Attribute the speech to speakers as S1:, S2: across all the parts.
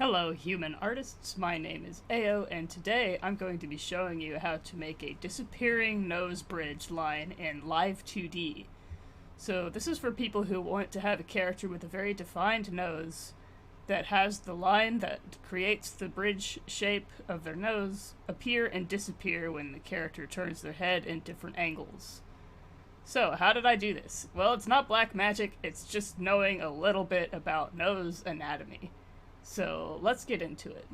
S1: Hello human artists, my name is Ao, and today I'm going to be showing you how to make a disappearing nose bridge line in Live2D. So this is for people who want to have a character with a very defined nose that has the line that creates the bridge shape of their nose appear and disappear when the character turns their head in different angles. So, how did I do this? Well, it's not black magic, it's just knowing a little bit about nose anatomy. So let's get into it.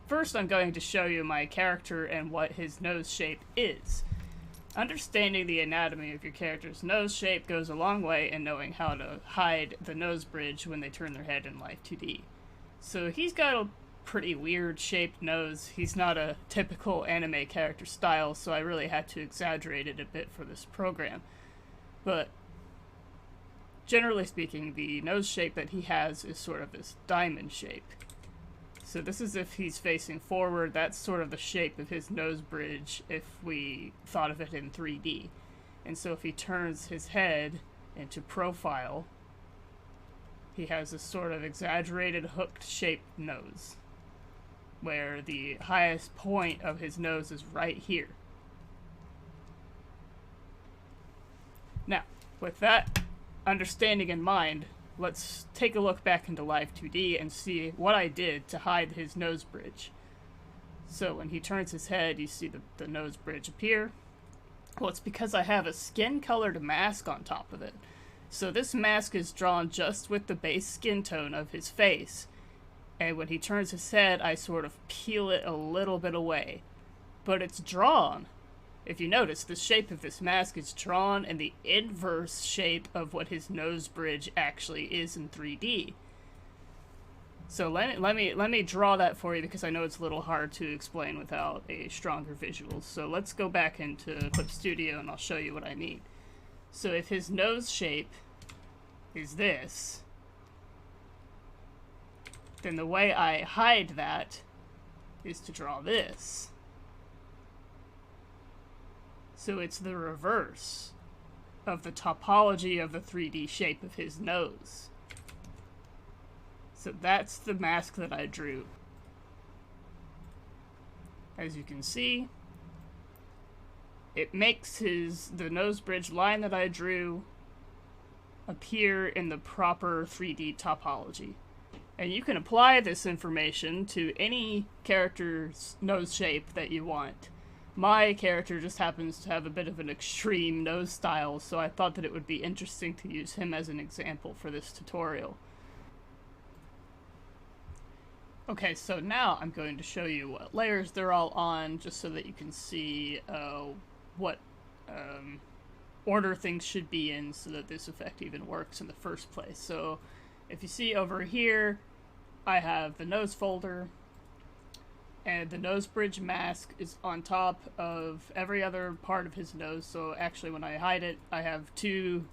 S1: First, I'm going to show you my character and what his nose shape is. Understanding the anatomy of your character's nose shape goes a long way in knowing how to hide the nose bridge when they turn their head in Live2D. So he's got a pretty weird shaped nose. He's not a typical anime character style, so I really had to exaggerate it a bit for this program. But generally speaking, the nose shape that he has is sort of this diamond shape. So this is if he's facing forward. That's sort of the shape of his nose bridge if we thought of it in 3D. And so if he turns his head into profile, he has this sort of exaggerated hooked shaped nose, where the highest point of his nose is right here. Now, with that understanding in mind, let's take a look back into Live2D and see what I did to hide his nose bridge. So when he turns his head, you see the nose bridge appear. Well, it's because I have a skin-colored mask on top of it. So this mask is drawn just with the base skin tone of his face. And when he turns his head, I sort of peel it a little bit away. But it's drawn. If you notice, the shape of this mask is drawn in the inverse shape of what his nose bridge actually is in 3D. So let me draw that for you because I know it's a little hard to explain without a stronger visual. So let's go back into Clip Studio and I'll show you what I mean. So if his nose shape is this, then the way I hide that is to draw this. So it's the reverse of the topology of the 3D shape of his nose. So that's the mask that I drew. As you can see, it makes the nose bridge line that I drew appear in the proper 3D topology. And you can apply this information to any character's nose shape that you want. My character just happens to have a bit of an extreme nose style, so I thought that it would be interesting to use him as an example for this tutorial. Okay, so now I'm going to show you what layers they're all on, just so that you can see what order things should be in so that this effect even works in the first place. So if you see over here, I have the nose folder, and the nose bridge mask is on top of every other part of his nose. So actually when I hide it, I have two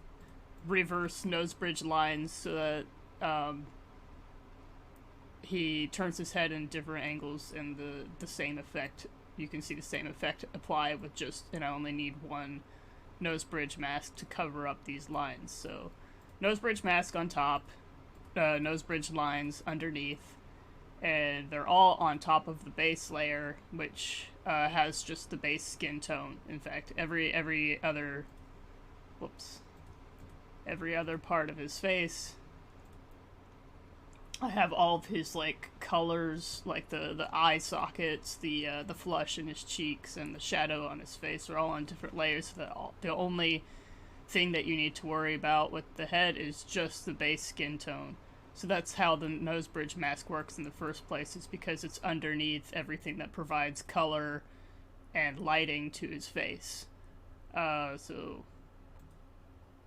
S1: reverse nose bridge lines so that he turns his head in different angles, and the same effect, you can see the same effect apply with just, and I only need one nose bridge mask to cover up these lines. So nose bridge mask on top, nose bridge lines underneath, and they're all on top of the base layer, which has just the base skin tone. In fact, every other part of his face, I have all of his like colors, like the eye sockets, the flush in his cheeks, and the shadow on his face are all on different layers. So that the only thing that you need to worry about with the head is just the base skin tone. So that's how the nose bridge mask works in the first place, is because it's underneath everything that provides color and lighting to his face. So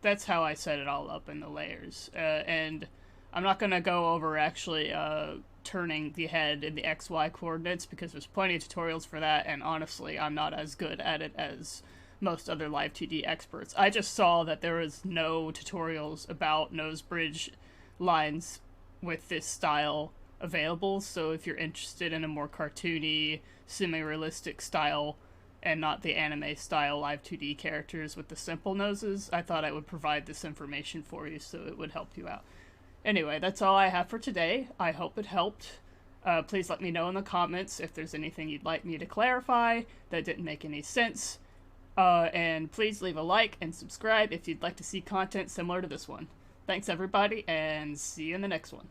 S1: that's how I set it all up in the layers. And I'm not going to go over actually turning the head in the XY coordinates, because there's plenty of tutorials for that, and honestly, I'm not as good at it as most other Live2D experts. I just saw that there was no tutorials about nose bridge lines with this style available, so if you're interested in a more cartoony, semi-realistic style and not the anime style Live2D characters with the simple noses, I thought I would provide this information for you so it would help you out. Anyway, that's all I have for today. I hope it helped. Please let me know in the comments if there's anything you'd like me to clarify that didn't make any sense. And please leave a like and subscribe if you'd like to see content similar to this one. Thanks everybody, and see you in the next one.